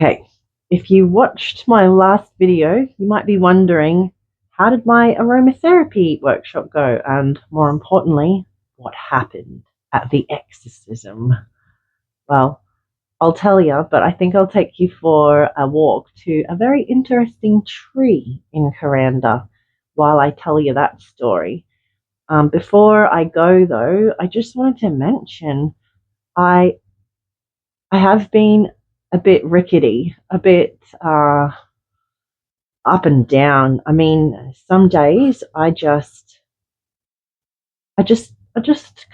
Okay, if you watched my last video, you might be wondering, how did my aromatherapy workshop go? And more importantly, what happened at the exorcism? Well, I'll tell you, but I think I'll take you for a walk to a very interesting tree in Kuranda while I tell you that story. Before I go, though, I just wanted to mention I I have been a bit rickety, a bit up and down. I mean, some days I just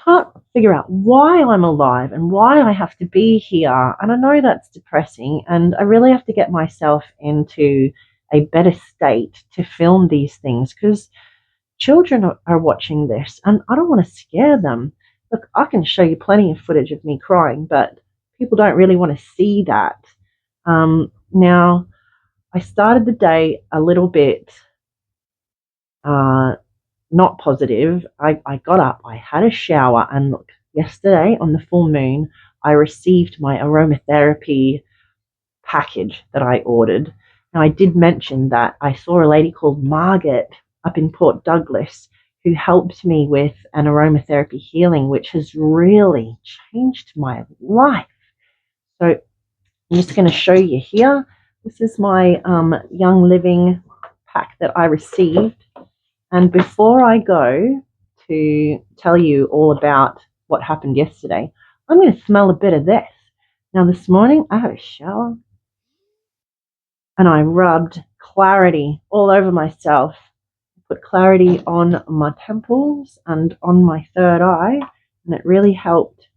can't figure out why I'm alive and why I have to be here. And I know that's depressing, and I really have to get myself into a better state to film these things because children are watching this and I don't want to scare them. Look, I can show you plenty of footage of me crying, but people don't really want to see that. Now, I started the day a little bit uh, not positive. I got up, I had a shower, and look, yesterday on the full moon, I received my aromatherapy package that I ordered. Now, I did mention that I saw a lady called Margaret up in Port Douglas who helped me with an aromatherapy healing, which has really changed my life. So I'm just going to show you here. This is my Young Living pack that I received. And before I go to tell you all about what happened yesterday, I'm going to smell a bit of this. Now, this morning I had a shower and I rubbed Clarity all over myself. Put Clarity on my temples and on my third eye, and it really helped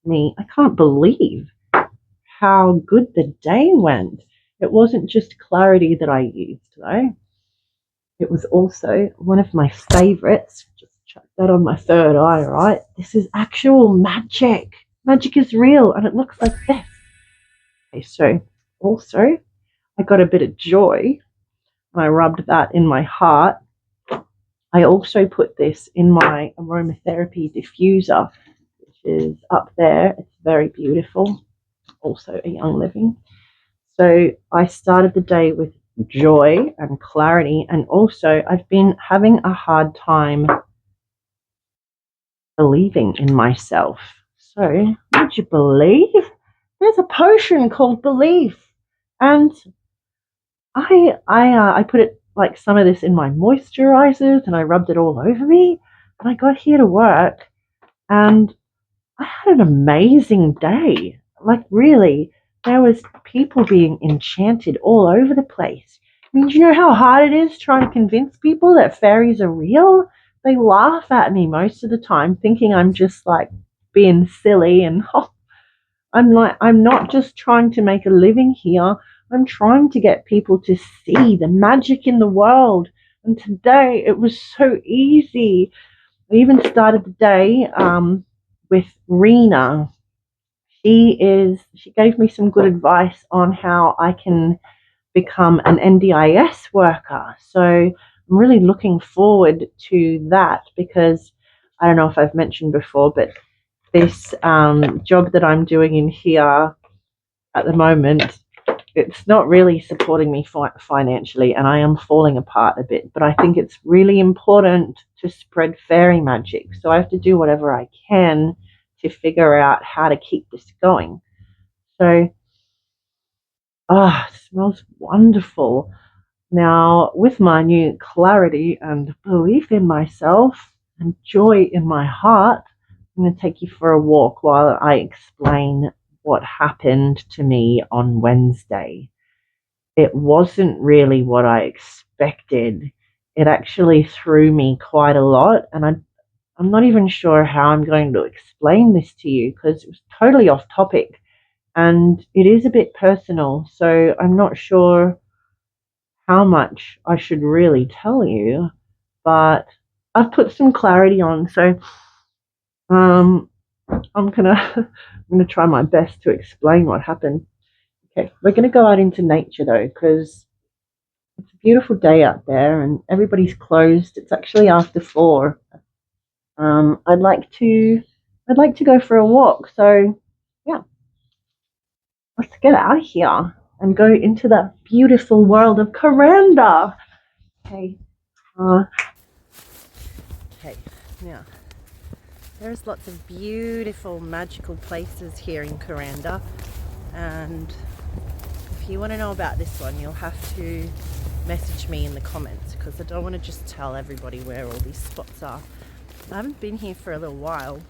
me. I can't believe how good the day went. It wasn't just Clarity that I used, though. It was also one of my favorites. Just chuck that on my third eye, right? This is actual magic. Magic is real, and it looks like this. Okay, so also I got a bit of joy. I rubbed that in my heart. I also put this in my aromatherapy diffuser, which is up there. It's very beautiful. Also a Young Living. So I started the day with joy and clarity, and also I've been having a hard time believing in myself. So would you believe there's a potion called belief? And I put it, like, some of this in my moisturizers, and I rubbed it all over me, and I got here to work and I had an amazing day. Like, really, there was people being enchanted all over the place. I mean, do you know how hard it is trying to convince people that fairies are real? They laugh at me most of the time, thinking I'm just like being silly, and I'm not just trying to make a living here. I'm trying to get people to see the magic in the world. And today it was so easy. I even started the day with Rena. She gave me some good advice on how I can become an NDIS worker. So I'm really looking forward to that because I don't know if I've mentioned before, but this job that I'm doing in here at the moment, it's not really supporting me financially, and I am falling apart a bit. But I think it's really important to spread fairy magic, so I have to do whatever I can to figure out how to keep this going. So, it smells wonderful. Now, with my new clarity and belief in myself and joy in my heart, I'm going to take you for a walk while I explain what happened to me on Wednesday. It wasn't really what I expected. It actually threw me quite a lot, and I'm not even sure how I'm going to explain this to you because it was totally off topic and it is a bit personal, so I'm not sure how much I should really tell you, but I've put some clarity on, so um, I'm gonna I'm gonna try my best to explain what happened. Okay, we're gonna go out into nature though, because it's a beautiful day out there and everybody's closed. It's actually after 4. I'd like to go for a walk. So yeah, let's get out of here and go into that beautiful world of Kuranda. Okay. Okay, now there's lots of beautiful magical places here in Kuranda, and if you want to know about this one, you'll have to message me in the comments, because I don't want to just tell everybody where all these spots are. I haven't been here for a little while.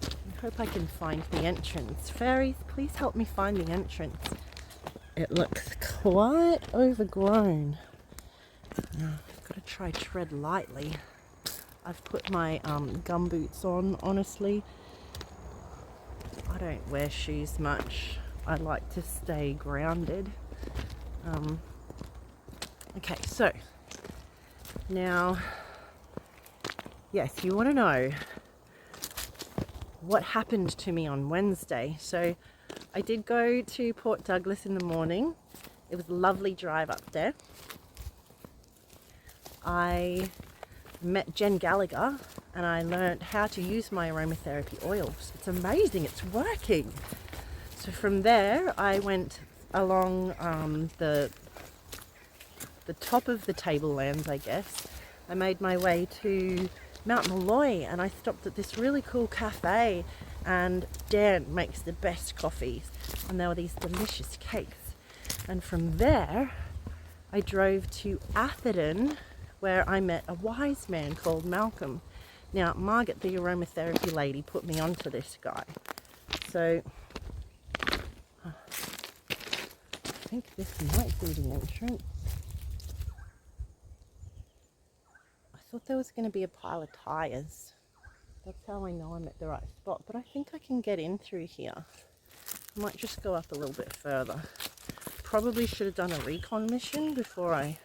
I hope I can find the entrance. Fairies, please help me find the entrance. It looks quite overgrown. Now, I've got to try tread lightly. I've put my gum boots on, honestly. I don't wear shoes much. I like to stay grounded. Okay, so now, yes, you want to know what happened to me on Wednesday. So I did go to Port Douglas in the morning. It was a lovely drive up there. I met Jen Gallagher and I learned how to use my aromatherapy oils. It's amazing, it's working. So from there I went along the top of the tablelands, I guess. I made my way to Mount Malloy and I stopped at this really cool cafe, and Dan makes the best coffees, and there were these delicious cakes. And from there I drove to Atherton, where I met a wise man called Malcolm. Now Margaret, the aromatherapy lady, put me onto this guy. So I think this might be the entrance. I thought there was going to be a pile of tyres. That's how I know I'm at the right spot, but I think I can get in through here. I might just go up a little bit further. Probably should have done a recon mission before I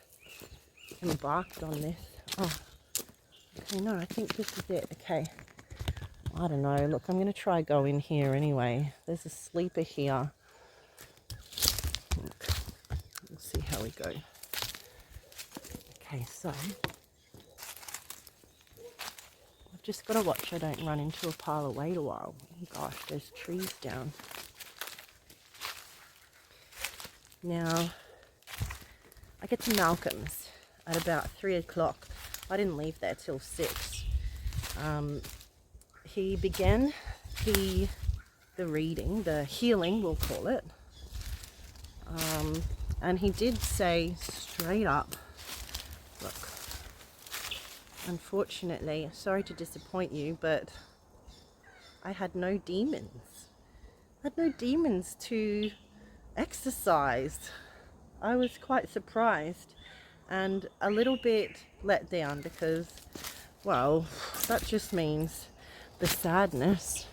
embarked on this. Oh, okay, no, I think this is it. Okay, I don't know. Look, I'm going to try go in here anyway. There's a sleeper here. Look, we'll see how we go. Okay, so I've just got to watch I don't run into a pile of weight a while. Oh gosh, there's trees down. Now, I get to Malcolm's at about 3 o'clock. I didn't leave there till 6. He began the reading, the healing, we'll call it. And he did say straight up, look, unfortunately, sorry to disappoint you, but I had no demons. I had no demons to exercise. I was quite surprised and a little bit let down, because, well, that just means the sadness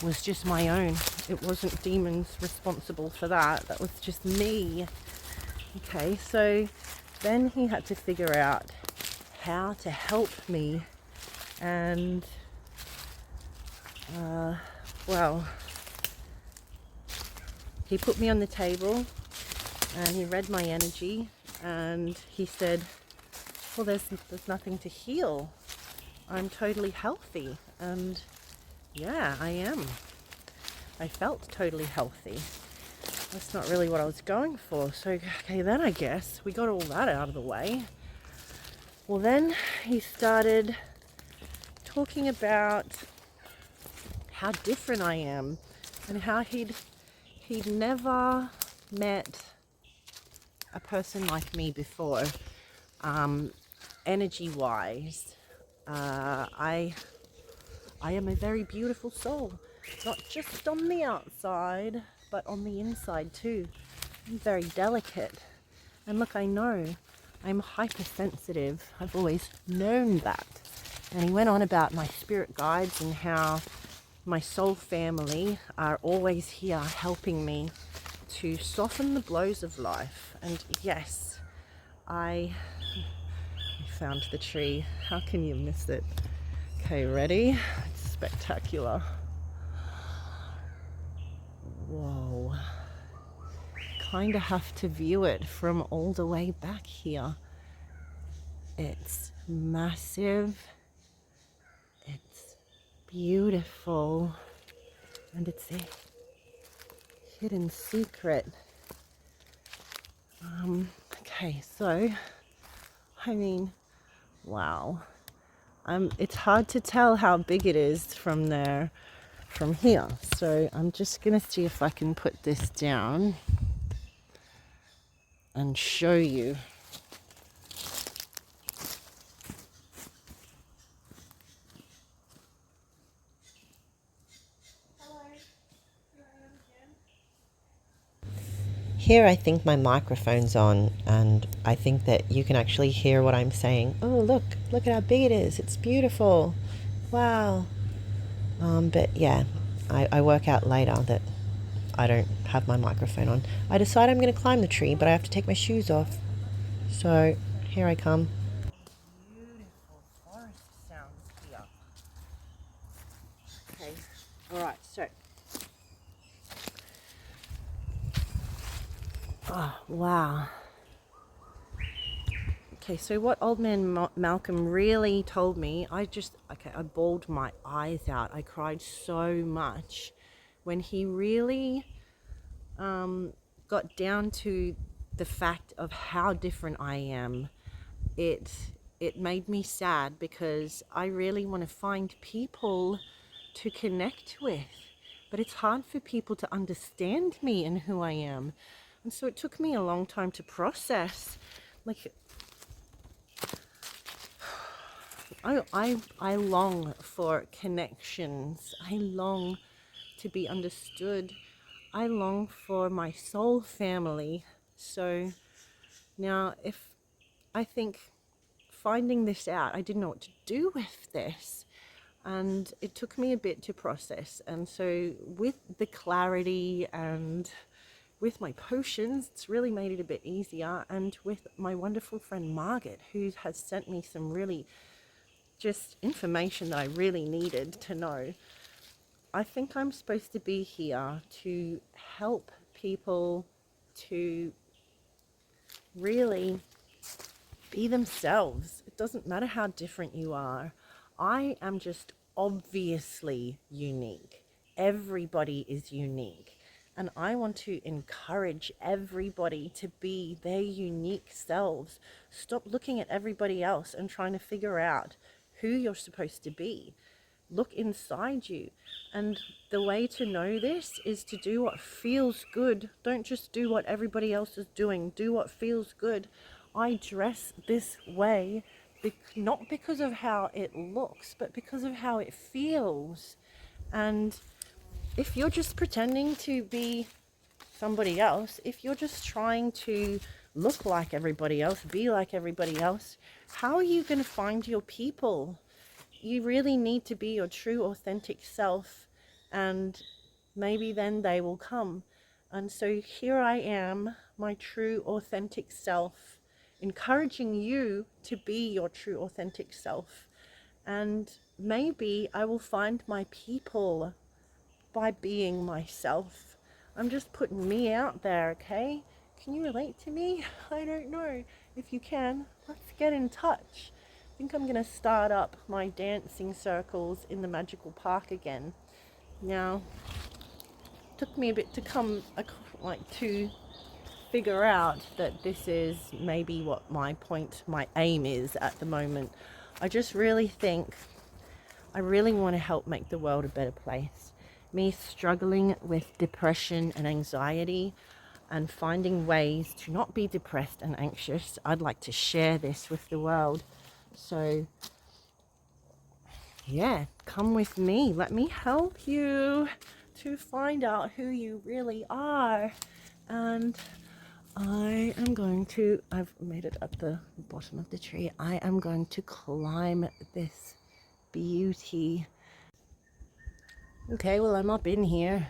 was just my own. It wasn't demons responsible for that. That was just me. Okay, so then he had to figure out how to help me, and well, he put me on the table and he read my energy and he said, well, there's nothing to heal. I'm totally healthy. And yeah, I am. I felt totally healthy. That's not really what I was going for. So, okay, then I guess we got all that out of the way. Well, then he started talking about how different I am and how he'd never met a person like me before. Energy-wise, I am a very beautiful soul, not just on the outside, but on the inside too. I'm very delicate. And look, I know I'm hypersensitive. I've always known that. And he went on about my spirit guides and how my soul family are always here helping me to soften the blows of life. And yes, I found the tree. How can you miss it? Okay, ready? It's spectacular. Whoa. Kind of have to view it from all the way back here. It's massive. It's beautiful. And it's a hidden secret. Okay, so, I mean, wow. It's hard to tell how big it is from there, from here. So I'm just gonna see if I can put this down and show you. Here I think my microphone's on, and I think that you can actually hear what I'm saying. Oh, look at how big it is. It's beautiful. Wow. But yeah, I work out later that I don't have my microphone on. I decide I'm going to climb the tree, but I have to take my shoes off. So here I come. Beautiful forest sounds here. Okay, all right, so. Oh, wow. Okay, so what old man Malcolm really told me, I bawled my eyes out. I cried so much when he really got down to the fact of how different I am. It made me sad because I really want to find people to connect with, but it's hard for people to understand me and who I am. And so it took me a long time to process. Like, I long for connections. I long to be understood. I long for my soul family. So now, if I think finding this out, I didn't know what to do with this. And it took me a bit to process. And so with the clarity and with my potions, it's really made it a bit easier. And with my wonderful friend Margaret, who has sent me some really just information that I really needed to know. I think I'm supposed to be here to help people to really be themselves. It doesn't matter how different you are. I am just obviously unique. Everybody is unique. And I want to encourage everybody to be their unique selves. Stop looking at everybody else and trying to figure out who you're supposed to be. Look inside you. And the way to know this is to do what feels good. Don't just do what everybody else is doing. Do what feels good. I dress this way not because of how it looks, but because of how it feels. And if you're just pretending to be somebody else, if you're just trying to look like everybody else, be like everybody else, how are you going to find your people? You really need to be your true, authentic self, and maybe then they will come. And so here I am, my true, authentic self, encouraging you to be your true, authentic self. And maybe I will find my people by being myself. I'm just putting me out there, okay? Can you relate to me? I don't know. If you can, let's get in touch. I think I'm going to start up my dancing circles in the magical park again. Now, it took me a bit to to figure out that this is maybe what my aim is at the moment. I just really think I really want to help make the world a better place. Me struggling with depression and anxiety and finding ways to not be depressed and anxious, I'd like to share this with the world. So yeah, come with me. Let me help you to find out who you really are. And I've made it at the bottom of the tree. I am going to climb this beauty. Okay, well, I'm up in here.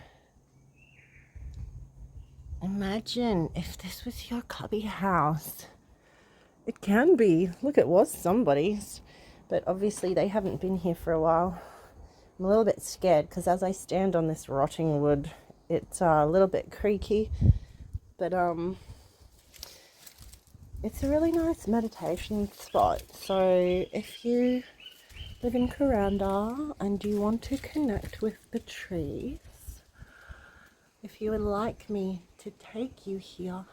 Imagine if this was your cubby house. It can be. Look, it was somebody's. But obviously they haven't been here for a while. I'm a little bit scared because as I stand on this rotting wood, it's a little bit creaky. But it's a really nice meditation spot. So if you live in Kuranda and you want to connect with the trees, if you would like me to take you here,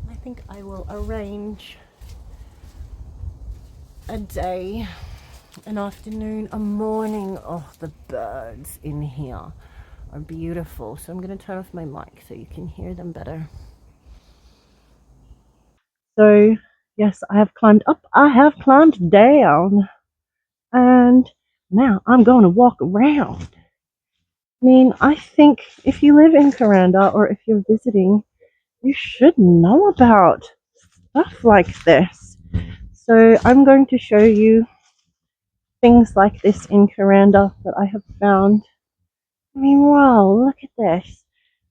let think I will arrange a day, an afternoon, a morning. Oh, the birds in here are beautiful. So I'm going to turn off my mic so you can hear them better. So yes, I have climbed up, I have climbed down, and now I'm going to walk around. I mean, I think if you live in Kuranda or if you're visiting, you should know about stuff like this. So I'm going to show you things like this in Kuranda that I have found. I mean, wow, look at this.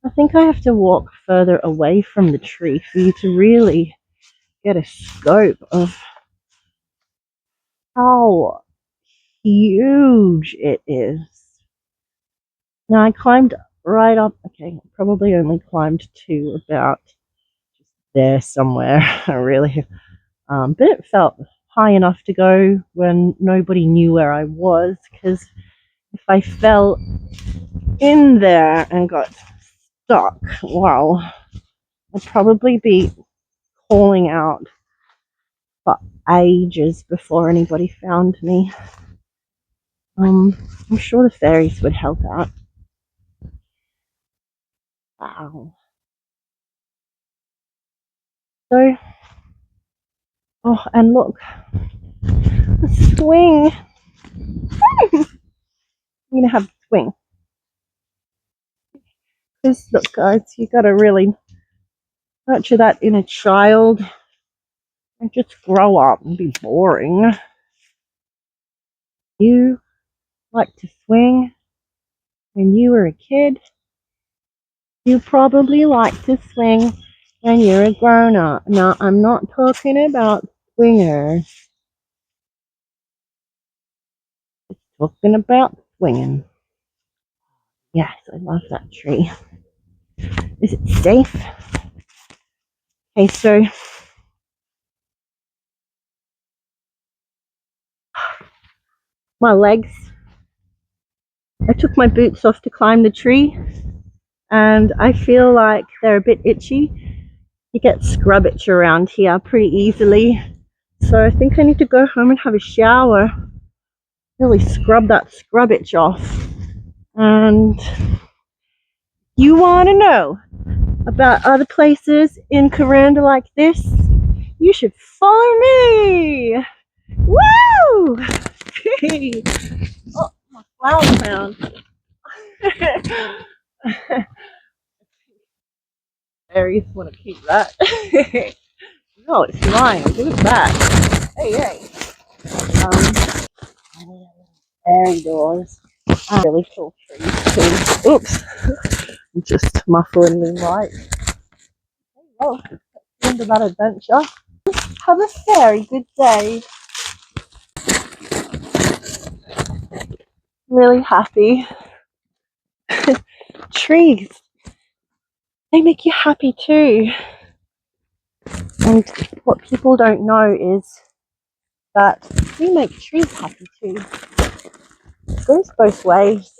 I think I have to walk further away from the tree for you to really get a scope of how huge it is. Now I climbed right up, okay, probably only climbed to about there somewhere, really. But it felt high enough to go when nobody knew where I was, because if I fell in there and got stuck, well, I'd probably be calling out for ages before anybody found me. I'm sure the fairies would help out. Wow. So, oh, and look, a swing. I'm gonna have a swing. Because look, guys, you gotta really nurture that inner child and just grow up and be boring. You like to swing when you were a kid. You probably like to swing when you're a grown up. Now, I'm not talking about swingers. I'm talking about swinging. Yes, I love that tree. Is it safe? Okay, so my legs. I took my boots off to climb the tree, and I feel like they're a bit itchy. You get scrub itch around here pretty easily. So I think I need to go home and have a shower. Really scrub that scrub itch off. And you want to know about other places in Kuranda like this? You should follow me! Woo! Oh, my flower crown. Fairies want to keep that. No, it's mine. Give it back. Hey, hey. Fairy doors. Really cool trees too. Oops. I'm just muffling the light. Oh, that's the end of that adventure. Have a very good day. Really happy. Trees, they make you happy too. And what people don't know is that we make trees happy too. It goes both ways.